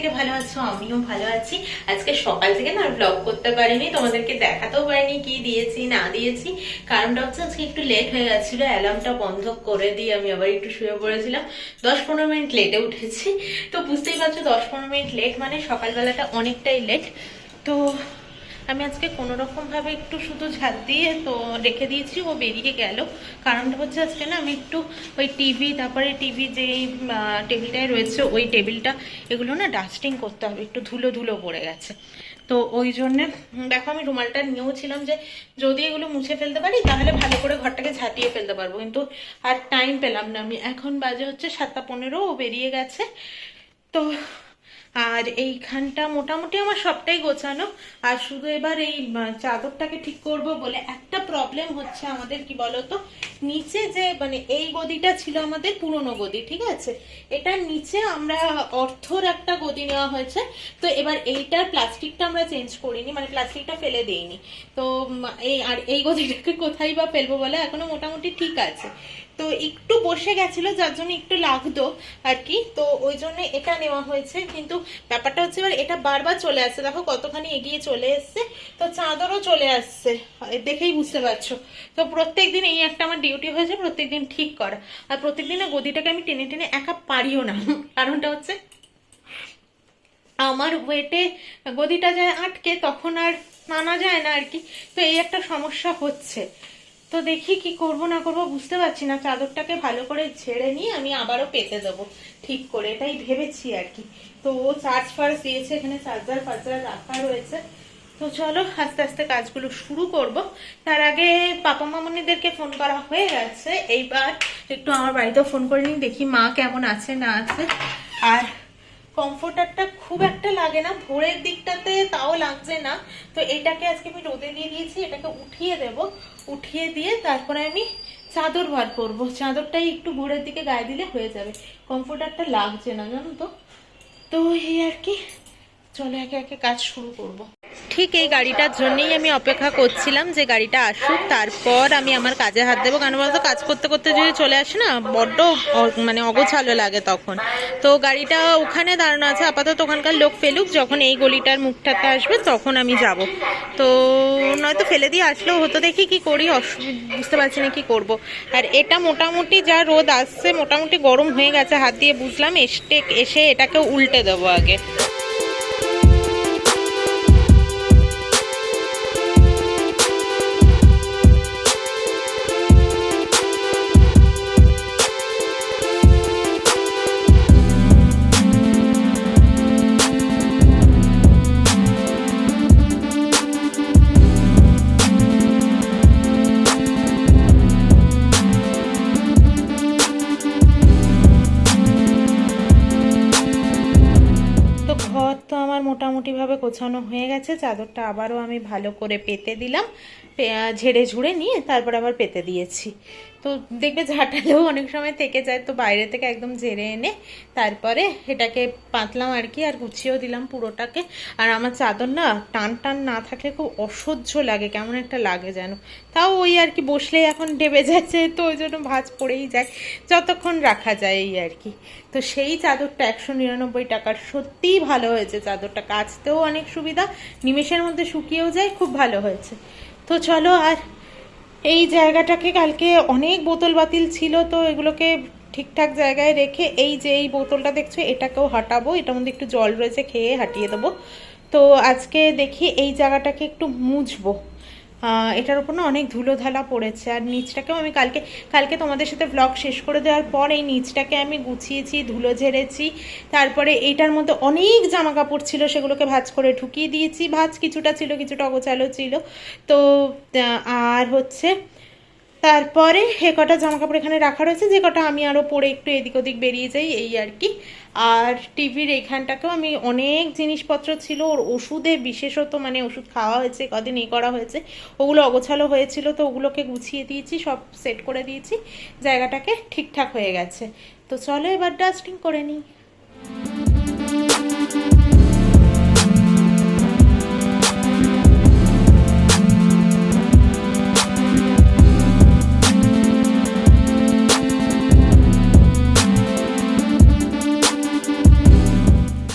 প্রত্যেকে ভালো আছো, আমিও ভালো আছি। আজকে সকাল থেকে না ব্লগ করতে পারিনি, তোমাদেরকে দেখাতেও পারিনি কি দিয়েছি না দিয়েছি। কারণটা হচ্ছে আজকে একটু লেট হয়ে গেছিল, অ্যালার্মটা বন্ধ করে দিয়ে আমি আবার একটু শুয়ে পড়েছিলাম। 10-15 মিনিট লেটে উঠেছি। তো বুঝতেই পারছো 10-15 মিনিট লেট মানে সকালবেলাটা অনেকটাই লেট। তো আমি আজকে কোনো রকম ভাবে একটু শুধু ঝাড় দিয়ে তো রেখে দিয়েছি, ও বেরিয়ে গেল। কারণটা হচ্ছে আজকে না আমি একটু ওই টিভি, তারপরে টিভি যে টেবিলটায় রয়েছে ওই টেবিলটা, এগুলো না ডাস্টিং করতে হবে, একটু ধুলো ধুলো পড়ে গেছে। তো ওই জন্যে দেখো আমি রুমালটা নিয়েও ছিলাম যে যদি এগুলো মুছে ফেলতে পারি তাহলে ভালো করে ঘরটাকে ঝাঁটিয়ে ফেলতে পারবো, কিন্তু আর টাইম পেলাম না। আমি এখন বাজে হচ্ছে 7:15, ও বেরিয়ে গেছে। তো আর এইখানটা মোটামুটি আমার সবটাই গোছানো। আর শুধু এবার এই চাদরটাকে ঠিক করব বলে একটা প্রবলেম হচ্ছে আমাদের, কি বলতো, নিচে যে মানে এই গদিটা ছিল আমাদের পুরনো গদি, ঠিক আছে, এটার নিচে আমরা অর্থর একটা গদি নেওয়া হয়েছে। তো এবার এইটার প্লাস্টিকটা আমরা চেঞ্জ করিনি, মানে প্লাস্টিকটা ফেলে দেইনি। তো এই গদিটাকে কোথায় বা ফেলবো বলে, এখনো মোটামুটি ঠিক আছে। তো একটু বসে গেছিল যার জন্য একটু লাগতো আর কি, তো ওই জন্য এটা নেওয়া হয়েছে। কিন্তু ব্যাপারটা হচ্ছে এবার এটা বারবার চলে আসছে, দেখো কতখানি এগিয়ে চলে এসছে। তো চাদরও চলে আসছে, দেখেই বুঝতে পারছো। তো প্রত্যেকদিন এই একটা আমার ডিউটি হয়েছে, প্রত্যেকদিন ঠিক করা। আর প্রত্যেকদিন গদিটাকে আমি টেনে টেনে একা পারিও না, কারণটা হচ্ছে আমার ওয়েটে গদিটা যায় আটকে, তখন আর নানা যায় না আর কি। তো এই একটা সমস্যা হচ্ছে। তো দেখি কি করব না করব বুঝতে পারছি না। চাদরটাকে ভালো করে ঝেড়ে নিয়ে আমি আবারও পেতে দেবো ঠিক করে, এটাই ভেবেছি আর কি। তো ও চার্জ ফার্জ দিয়েছে, এখানে চার্জার ফার্জার রাখা রয়েছে। তো চলো আস্তে আস্তে কাজগুলো শুরু করব। তার আগে পাপা মামনিদেরকে ফোন করা হয়ে গেছে, এইবার একটু আমার বাড়িতেও ফোন করে নিই, দেখি মা কেমন আছে না আছে। আর কমফোর্টারটা খুব একটা লাগে না, ভোরের দিকটাতে তাও লাগছে না। তো এটাকে আজকে আমি রোদে দিয়ে দিয়েছি, এটাকে উঠিয়ে দেব। উঠিয়ে দিয়ে তারপরে আমি চাদর বার করব। চাদরটাই একটু ভোরের দিকে গায়ে দিলে হয়ে যাবে, কমফোর্টারটা লাগছে না জানো তো। তো এই আর কি, চলো একে একে কাজ শুরু করব। ঠিক এই গাড়িটার জন্যই আমি অপেক্ষা করছিলাম যে গাড়িটা আসুক, তারপর আমি আমার কাজে হাত দেবো। কেন বলতো, কাজ করতে করতে যদি চলে আসে না বড্ড মানে অগোছালো লাগে তখন। তো গাড়িটা ওখানে দাঁড়ানো আছে আপাতত, ওখানকার লোক ফেলুক, যখন এই গলিটার মুখটাতে আসবে তখন আমি যাব। তো নয়তো ফেলে দিয়ে আসলেও হতো, দেখি কি করি, বুঝতে পারছি না কি করব। আর এটা মোটামুটি যা রোদ আসছে মোটামুটি গরম হয়ে গেছে, হাত দিয়ে বুঝলাম। এসে এটাকে উল্টে দেবো আগে। মোটামুটিভাবে গোছানো হয়ে গেছে, চাদরটা আবারও আমি ভালো করে পেতে দিলাম, ঝেড়ে ঝুড়ে নিয়ে তারপর আবার পেতে দিয়েছি। তো দেখবে ঝাঁটালেও অনেক সময় থেকে যায়, তো বাইরে থেকে একদম ঝেড়ে এনে তারপরে এটাকে পাতলাম আর কি, আর গুছিয়েও দিলাম পুরোটাকে। আর আমার চাদর না টান টান না থাকলে খুব অসহ্য লাগে, কেমন একটা লাগে যেন। তাও ওই আর কি বসলেই এখন ডেবে যাচ্ছে, তো ওই জন্য ভাঁজ পড়েই যায় যতক্ষণ রাখা যায় এই আর কি। তো সেই চাদরটা 199 টাকার, সত্যিই ভালো হয়েছে চাদরটা, কাচতেও অনেক সুবিধা, নিমেষের মধ্যে শুকিয়েও যায়, খুব ভালো হয়েছে। তো চলো, আর এই জায়গাটাকে কালকে অনেক বোতল বাতিল ছিল, তো এগুলোকে ঠিকঠাক জায়গায় রেখে এই যে এই বোতলটা দেখছো এটাকেও হাঁটাবো, এটার মধ্যে একটু জল রয়েছে, খেয়ে হাঁটিয়ে দেবো। তো আজকে দেখি এই জায়গাটাকে একটু মুছবো, এটার উপর না অনেক ধুলো ধালা পড়েছে। আর নিচটাকেও আমি কালকে তোমাদের সাথে ব্লগ শেষ করে দেওয়ার পর এই নিচটাকে আমি গুছিয়েছি, ধুলো ঝেড়েছি। তারপরে এইটার মধ্যে অনেক জামা কাপড় ছিল, সেগুলোকে ভাঁজ করে ঢুকিয়ে দিয়েছি। ভাঁজ কিছুটা ছিল, কিছুটা অগোছালো ছিল। তো আর হচ্ছে তারপরে এ কটা জামা কাপড় এখানে রাখা রয়েছে, যে কটা আমি আরও পরে একটু এদিক ওদিক বেরিয়ে যাই এই আর কি। আর টিভির এইখানটাকেও আমি অনেক জিনিসপত্র ছিল, ওর ওষুধে বিশেষত, মানে ওষুধ খাওয়া হয়েছে কদিন, এই করা হয়েছে, ওগুলো অগোছালো হয়েছিল, তো ওগুলোকে গুছিয়ে দিয়েছি, সব সেট করে দিয়েছি, জায়গাটাকে ঠিকঠাক হয়ে গেছে। তো চলো এবার ডাস্টিং করে নিই।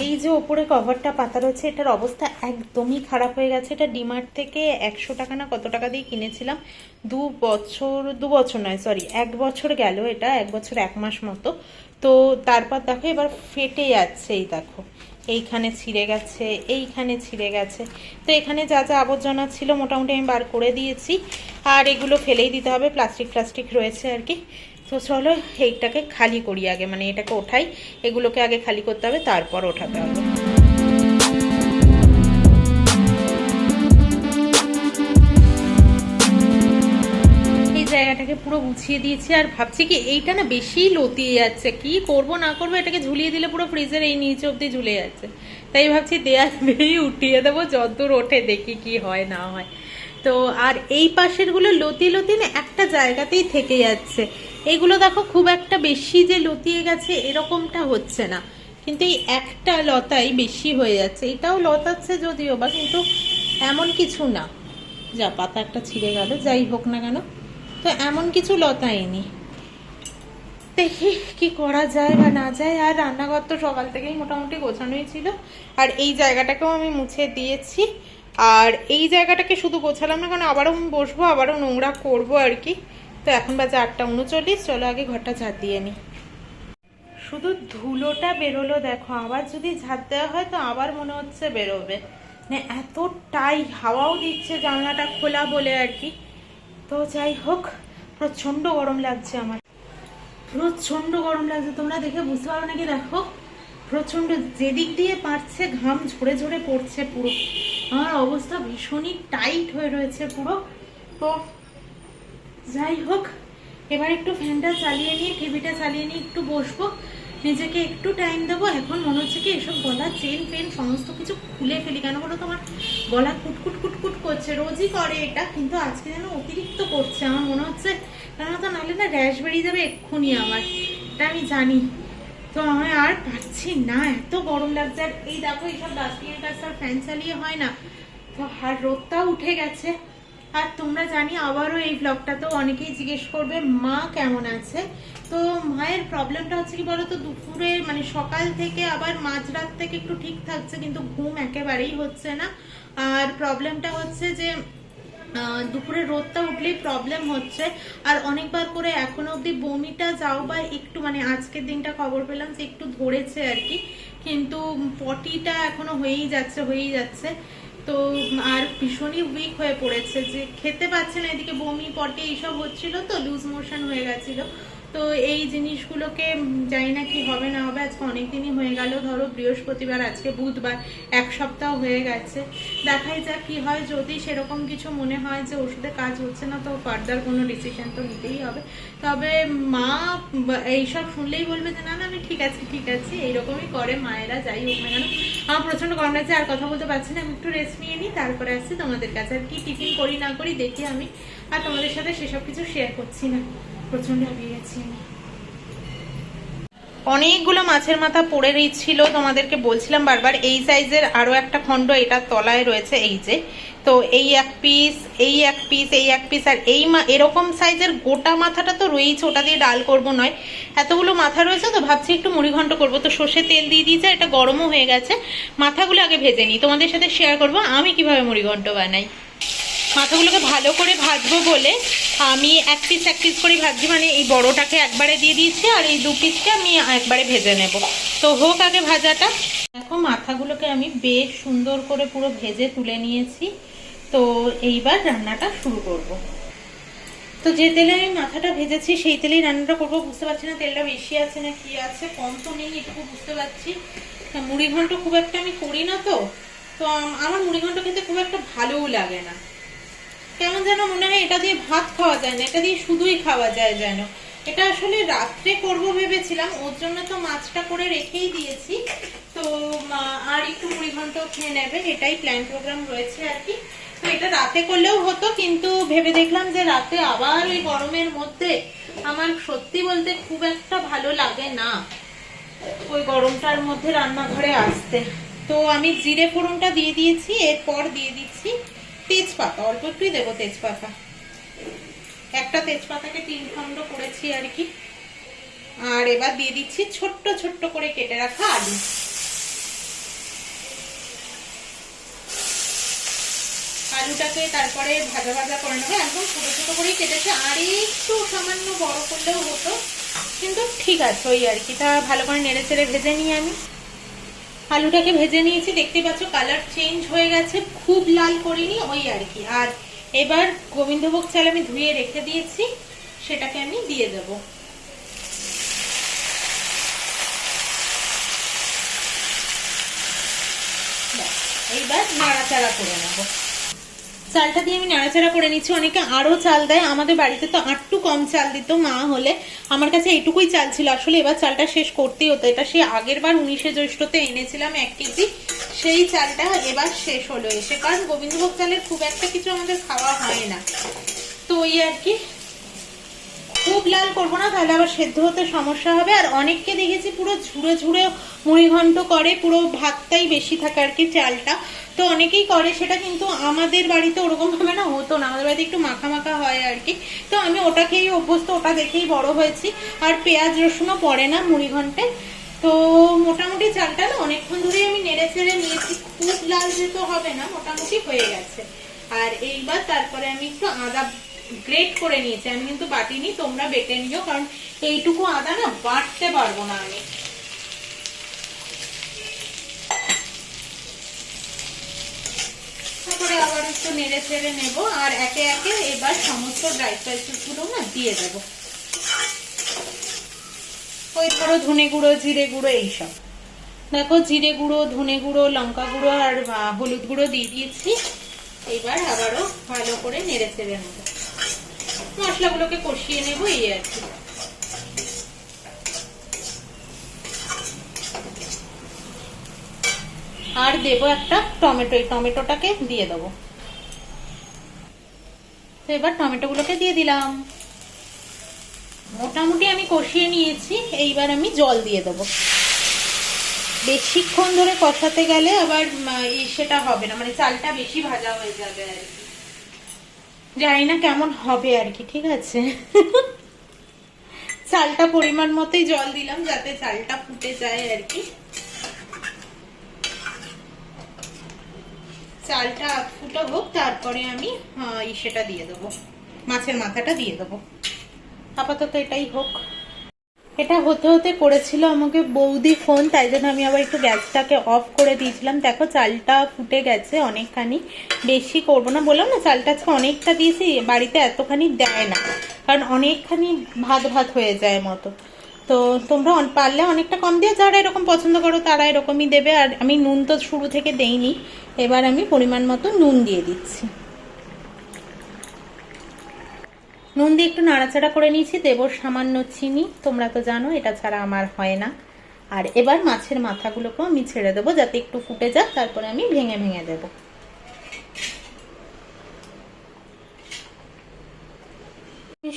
এই এই যে ওপরে কভারটা পাতা রয়েছে, এটার অবস্থা একদমই খারাপ হয়ে গেছে। এটা ডিমার্ট থেকে 100 টাকা না কত টাকা দিয়ে কিনেছিলাম। 2 বছর নয়, সরি 1 বছর গেল, এটা 1 বছর 1 মাস মতো। তো তারপর দেখো এবার ফেটে যাচ্ছে, এই দেখো এইখানে ছিঁড়ে গেছে, এইখানে ছিঁড়ে গেছে। তো এখানে যা যা আবর্জনা ছিল মোটামুটি আমি বার করে দিয়েছি, আর এগুলো ফেলেই দিতে হবে, প্লাস্টিক রয়েছে আর কি। তো চলো এইটাকে খালি করি আগে, মানে এটাকে ওঠাই, এগুলোকে আগে খালি করতে হবে, তারপর ওঠাতে হবে। এই জায়গাটাকে পুরো গুছিয়ে দিয়েছি, আর ভাবছি কি এইটা না বেশি লতিয়ে যাচ্ছে, কি করব না করবো, এটাকে ঝুলিয়ে দিলে পুরো ফ্রিজের এই নিচে অব্দি ঝুলে যাচ্ছে। তাই ভাবছি দেয়াল বেরিয়ে উঠিয়ে দেবো, যতদূর ওঠে দেখি কি হয় না হয়। তো আর এই পাশের গুলো লতি না একটা জায়গাতেই থেকে যাচ্ছে। এগুলো দেখো খুব একটা বেশি যে লতিয়ে গেছে এরকমটা হচ্ছে না, কিন্তু এই একটা লতাই বেশি হয়ে যাচ্ছে। এটাও লতাচ্ছে যদিও বা, কিন্তু এমন কিছু না। যা পাতা একটা ছিঁড়ে গেল, যাই হোক না কেন, তো এমন কিছু লতায়নি। দেখি কি করা যায় বা না যায়। আর রান্নাঘর তো সকাল থেকেই মোটামুটি গোছানোই ছিল, আর এই জায়গাটাকেও আমি মুছে দিয়েছি। আর এই জায়গাটাকে শুধু গোছালাম না, কারণ আবারও আমি বসবো, আবারও নোংরা করবো আর কি। তো এখন বাজে 8:39, চলো আগে ঘরটা ঝাড় দিয়ে নিই। শুধু ধুলোটা বেরোলো দেখো, আবার যদি ঝাড় দেওয়া হয় তো আবার মনে হচ্ছে বেরোবে, মানে এতটাই হাওয়াও দিচ্ছে জানলাটা খোলা বলে আর কি। তো যাই হোক, প্রচণ্ড গরম লাগছে আমার, প্রচণ্ড গরম লাগছে। তোমরা দেখে বুঝতে পারো নাকি, দেখো প্রচণ্ড, যেদিক দিয়ে পারছে ঘাম ঝরে ঝরে পড়ছে পুরো। আমার অবস্থা ভীষণই টাইট হয়ে রয়েছে পুরো। তো যাই হোক, এবার একটু ফ্যানটা চালিয়ে নিয়ে, টিভিটা চালিয়ে নিয়ে একটু বসবো, নিজেকে একটু টাইম দেবো। এখন মনে হচ্ছে কি এসব গলার চেন ফেন সমস্ত কিছু খুলে ফেলি, কেন বলো তো আমার গলা কুটকুট করছে, রোজই করে এটা, কিন্তু আজকে যেন অতিরিক্ত করছে আমার মনে হচ্ছে। কেন তো নাহলে না র্যাশ বেরিয়ে যাবে এক্ষুনি আমার, এটা আমি জানি। তো আমি আর পারছি না, এত গরম লাগছে। আর এই দেখো এইসব ডাস্টিংয়ের কাজটা ফ্যান চালিয়ে হয় না, তো আর রোদটাও উঠে গেছে। আর তোমরা জানি আবারও এই ব্লগটাতেও অনেকেই জিজ্ঞেস করবে মা কেমন আছে। তো মায়ের প্রবলেমটা হচ্ছে কি বলতো, দুপুরে মানে সকাল থেকে আবার মাঝরাত থেকে একটু ঠিক থাকছে, কিন্তু ঘুম একেবারেই হচ্ছে না। আর প্রবলেমটা হচ্ছে যে দুপুরে রোদটা উঠলেই প্রবলেম হচ্ছে। আর অনেকবার করে এখনো অবধি বমিটা যাও বা একটু, মানে আজকের দিনটা খবর পেলাম যে একটু ধরেছে আর কি, কিন্তু পটিটা এখনো হয়েই যাচ্ছে। তো আর ভীষণই উইক হয়ে পড়েছে, যে খেতে পাচ্ছে না, এদিকে বমি পটি এইসব হচ্ছিল, তো লুজ মোশন হয়ে গেছিল। তো এই জিনিসগুলোকে জানি না কি হবে না হবে। আজকে অনেকদিনই হয়ে গেল, ধরো বৃহস্পতিবার, আজকে বুধবার, 1 সপ্তাহ হয়ে গেছে। দেখাই যাক কি হয়। যদি সেরকম কিছু মনে হয় যে ওষুধে কাজ হচ্ছে না, তো ফার্দার কোনো ডিসিশন তো নিতেই হবে। তবে মা এইসব শুনলেই বলবে যে না আমি ঠিক আছে, এইরকমই করে মায়েরা, যাই হোক না কেন। আমার প্রচন্ড গরম লাগছে, আর কথা বলতে পারছি না, আমি একটু রেস্ট নিয়ে নিই, তারপরে আসছি তোমাদের কাছে। আর কি টিফিন করি না করি দেখি আমি, আর তোমাদের সাথে সেসব কিছু শেয়ার করছি না, প্রচন্ড হাঁপিয়ে গেছি আমি। অনেকগুলো মাছের মাথা পড়ে রয়েছিল, তোমাদেরকে বলছিলাম বারবার। এই সাইজের আরো একটা খণ্ড এটার তলায় রয়েছে, এই যে। তো এই এক পিস, এই এক পিস, এই এক পিস, আর এই এরকম সাইজের গোটা মাথাটা তো রয়েছে, ওটা দিয়ে ডাল করব নয়। এতগুলো মাথা রয়েছে, তো ভাবছি একটু মুড়িঘণ্ট করবো। তো সর্ষে তেল দিয়ে দিয়েছে, এটা গরমও হয়ে গেছে। মাথাগুলো আগে ভেজে নিই, তোমাদের সাথে শেয়ার করবো আমি কিভাবে মুড়িঘণ্ট বানাই। মাথাগুলোকে ভালো করে ভাজবো বলে আমি এক পিস করে ভাজছি, মানে এই বড়টাকে একবারে দিয়ে দিয়েছি, আর এই 2 পিসকে আমি একবারে ভেজে নেব। তো হোক আগে ভাজাটা। দেখো মাথাগুলোকে আমি বেশ সুন্দর করে পুরো ভেজে তুলে নিয়েছি। তো এইবার রান্নাটা শুরু করব। তো যে তেলে আমি মাথাটা ভেজেছি সেই তেলেই রান্নাটা করবো। বুঝতে পারছি না তেলটা বেশি আছে না কি আছে, কম তো নেই, এটুকু বুঝতে পারছি। মুড়িঘণ্ট খুব একটা আমি করি না, তো আমার মুড়িঘণ্ট খেতে খুব একটা ভালোও লাগে না, কেমন যেন মনে হয় এটা দিয়ে ভাত খাওয়া যায় না, এটা দিয়ে শুধুই খাওয়া যায় যেন। এটা আসলে রাত্রে করব ভেবেছিলাম, ওর জন্য তো মাছটা করে রেখেই দিয়েছি। তো আর একটু মুড়িঘণ্ট খেয়ে নেবে, এটাই প্ল্যান প্রোগ্রাম রয়েছে আর কি। তো এটা রাতে করলেও হতো, কিন্তু ভেবে দেখলাম যে রাতে আবার ওই গরমের মধ্যে আমার সত্যি বলতে খুব একটা ভালো লাগে না ওই গরমটার মধ্যে রান্নাঘরে আসতে। তো আমি জিরে ফোড়নটা দিয়ে দিয়েছি, এরপর দিয়ে দিচ্ছি তেজপাতা, অল্প একটুই দেবো তেজপাতা। একটা তেজপাতাকে 3 খণ্ড করেছি আর কি। আর এবার দিয়ে দিচ্ছি ছোট্ট ছোট্ট করে কেটে রাখা আলু। আলুটাকে তারপরে ভাজা ভাজা করে নেবো। একদম ছোট ছোট করেই কেটেছে, আর একটু সামান্য বড় করলেও হতো, কিন্তু ঠিক আছে ওই আর কি। তা ভালো করে নেড়ে চেড়ে ভেজে নিই আমি। আলুটাকে ভেজে নিয়েছি, দেখতেই পাচ্ছ কালার চেঞ্জ হয়ে গেছে, খুব লাল করিনি ওই আর কি। আর এবার গোবিন্দভোগ চাল আমি ধুয়ে রেখে দিয়েছি, সেটাকে আমি দিয়ে দেব। এইবার নাড়াচাড়া করে নেব। চালটা দিয়ে আমি নাড়াচাড়া করে নিচ্ছি। অনেকে আরো চাল দেয়, আমাদের বাড়িতে তো আটটু কম চাল দিত মা হলে, আমার কাছে এইটুকুই চাল ছিল। আসলে এবার চালটা শেষ করতেই হতো, এটা সেই আগের বার 19শে জ্যৈষ্ঠতে এনেছিলাম 1 কেজি, সেই চালটা এবার শেষ হলো এসে, কারণ গোবিন্দভোগ চালের খুব একটা কিছু আমাদের খাওয়া হয় না, তো ওই আর কি। খুব লাল করবো না, তাহলে আবার সেদ্ধ হতে সমস্যা হবে। আর অনেককে দেখেছি পুরো ঝুড়ে ঝুড়ে মুড়ি ঘন্ট করে, পুরো ভাতটাই বেশি থাকে আর কি চালটা, তো অনেকেই করে সেটা, কিন্তু আমাদের বাড়িতে ওরকম ভাবে না হতো না, আমাদের বাড়িতে একটু মাখা মাখা হয় আর কি। তো আমি ওটাকেই অভ্যস্ত, ওটা দেখেই বড় হয়েছি। আর পেঁয়াজ রসুনও পড়ে না মুড়ি ঘন্টে। তো মোটামুটি চালটা না অনেকক্ষণ ধরেই আমি নেড়ে চেড়ে নিয়েছি, খুব লাল যেতে হবে না, মোটামুটি হয়ে গেছে। আর এইবার তারপরে আমি একটু আদা গ্রেট করে নিয়েছি, আমি কিন্তু বাটিনি, তোমরা বেটে নিও, কারণ এইটুকু আদা না বাটতে পারবো না আমি। তারপরে আবার একটু নেড়ে চেড়ে নেব, আর একে একে এবার সমস্ত ড্রাই স্পাইসেস গুলো না দিয়ে দেবো। ওই ধরো ধনে গুঁড়ো, জিরে গুঁড়ো, এইসব দেখো, জিরে গুঁড়ো, ধনে গুঁড়ো, লঙ্কা গুঁড়ো আর হলুদ গুঁড়ো দিয়ে দিয়েছি। এবার আবারও ভালো করে নেড়ে চেড়ে নেব, মশলাগুলোকে কষিয়ে নেবো এই আর কি। আর দেবো একটা টমেটো, এই টমেটোটাকে দিয়ে দেবো। তো এবার টমেটোগুলোকে দিয়ে দিলাম, মোটামুটি আমি কষিয়ে নিয়েছি। এইবার আমি জল দিয়ে দেবো। বেশিক্ষণ ধরে কষাতে গেলে আবার সেটা হবে না, মানে চালটা বেশি ভাজা হয়ে যাবে আর কি, জানি না কেমন হবে আর কি। ঠিক আছে, চালটা পরিমাণ মতোই জল দিলাম, যাতে চালটা ফুটে যায় আর কি। চালটা ফুটো হোক, তারপরে আমি সেটা দিয়ে দেবো, মাছের মাথাটা দিয়ে দেবো। আপাতত এটাই হোক। এটা হতে হতে করেছিল আমাকে বৌদি ফোন, তাই জন্য আমি আবার একটু গ্যাসটাকে অফ করে দিয়েছিলাম। দেখো চালটা ফুটে গেছে অনেকখানি, বেশি করবো না, বললাম না চালটা আজকে অনেকটা দিয়েছি, বাড়িতে এতখানি দেয় না, কারণ অনেকখানি ভাত ভাত হয়ে যায় মতো। তো তোমরা পারলে অনেকটা কম দিয়ে, যারা এরকম পছন্দ করো তারা এরকমই দেবে। আর আমি নুন তো শুরু থেকে দেইনি, এবার আমি পরিমাণ মতো নুন দিয়ে দিচ্ছি। নুন দিয়ে একটু নাড়াচাড়া করে নিয়েছি, দেবো সামান্য চিনি, তোমরা তো জানো এটা ছাড়া আমার হয় না। আর এবার মাছের মাথাগুলোকেও আমি ছেড়ে দেবো, যাতে একটু ফুটে যাক, তারপরে আমি ভেঙে ভেঙে দেবো।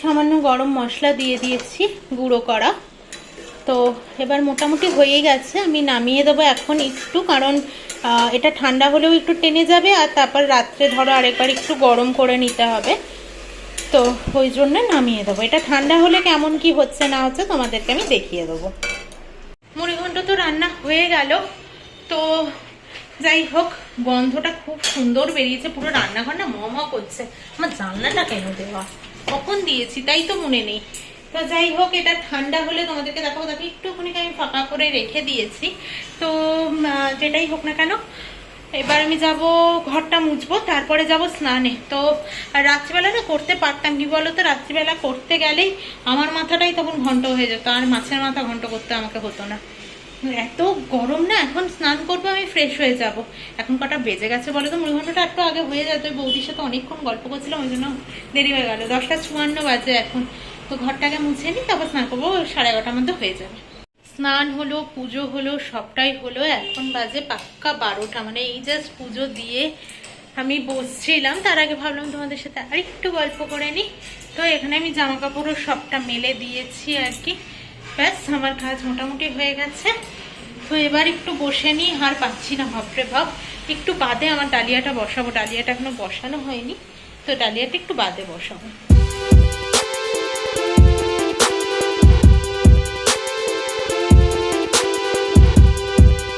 সামান্য গরম মশলা দিয়ে দিয়েছি গুঁড়ো করা। তো এবার মোটামুটি হয়ে গেছে, আমি নামিয়ে দেবো এখন একটু, কারণ এটা ঠান্ডা হলেও একটু টেনে যাবে, আর তারপর রাত্রে ধরো আরেকবার একটু গরম করে নিতে হবে, তো ওই জন্য নামিয়ে দেবো। এটা ঠান্ডা হলে কেমন কি হচ্ছে না হচ্ছে তোমাদেরকে আমি দেখিয়ে দেবো। মুড়িঘণ্ট তো রান্না হয়ে গেল। তো যাই হোক, গন্ধটা খুব সুন্দর বেরিয়েছে, পুরো রান্নাঘর না ম করছে। আমার জানলাটা কেন দেওয়া, কখন দিয়েছি তাই তো মনে নেই। তো যাই হোক, এটা ঠান্ডা হলে তোমাদেরকে দেখাবো। দেখো একটুখানি আমি ফাঁকা করে রেখে দিয়েছি। তো যেটাই হোক না কেন, এবার আমি যাব ঘরটা মুছবো, তারপরে যাব স্নানে। তো রাত্রিবেলা না করতে পারতাম কি বলতো, রাত্রিবেলা করতে গেলেই আমার মাথাটাই তখন ঘন্ট হয়ে যেত, আর মাছের মাথা ঘন্ট করতে আমাকে হতো না। এত গরম না, এখন স্নান করবো আমি, ফ্রেশ হয়ে যাব। এখন কটা বেজে গেছে বলো তো, মুড়িঘণ্টটা একটু আগে হয়ে যেত, বৌদির সাথে অনেকক্ষণ গল্প করছিলাম, ওই জন্য দেরি হয়ে গেল। 10টা 54 বাজে এখন। তো ঘরটাকে মুছে নিই, তারপর স্নান করবো, 11:30টার মধ্যে হয়ে যাবে। স্নান হলো, পুজো হলো, সবটাই হলো। এখন বাজে পাক্কা 12টা, মানে এই জাস্ট পুজো দিয়ে আমি বসছিলাম, তার আগে ভাবলাম তোমাদের সাথে আর একটু গল্প করে নিই। তো এখানে আমি জামা কাপড়ও সবটা মেলে দিয়েছি আর কি, ব্যাস আমার কাজ মোটামুটি হয়ে গেছে। তো এবার একটু বসে নিই, আর পাচ্ছি না ভাবরে ভাব। একটু বাদে আমার ডালিয়াটা বসাবো, ডালিয়াটা এখনো বসানো হয়নি, তো ডালিয়াটা একটু বাদে বসাবো।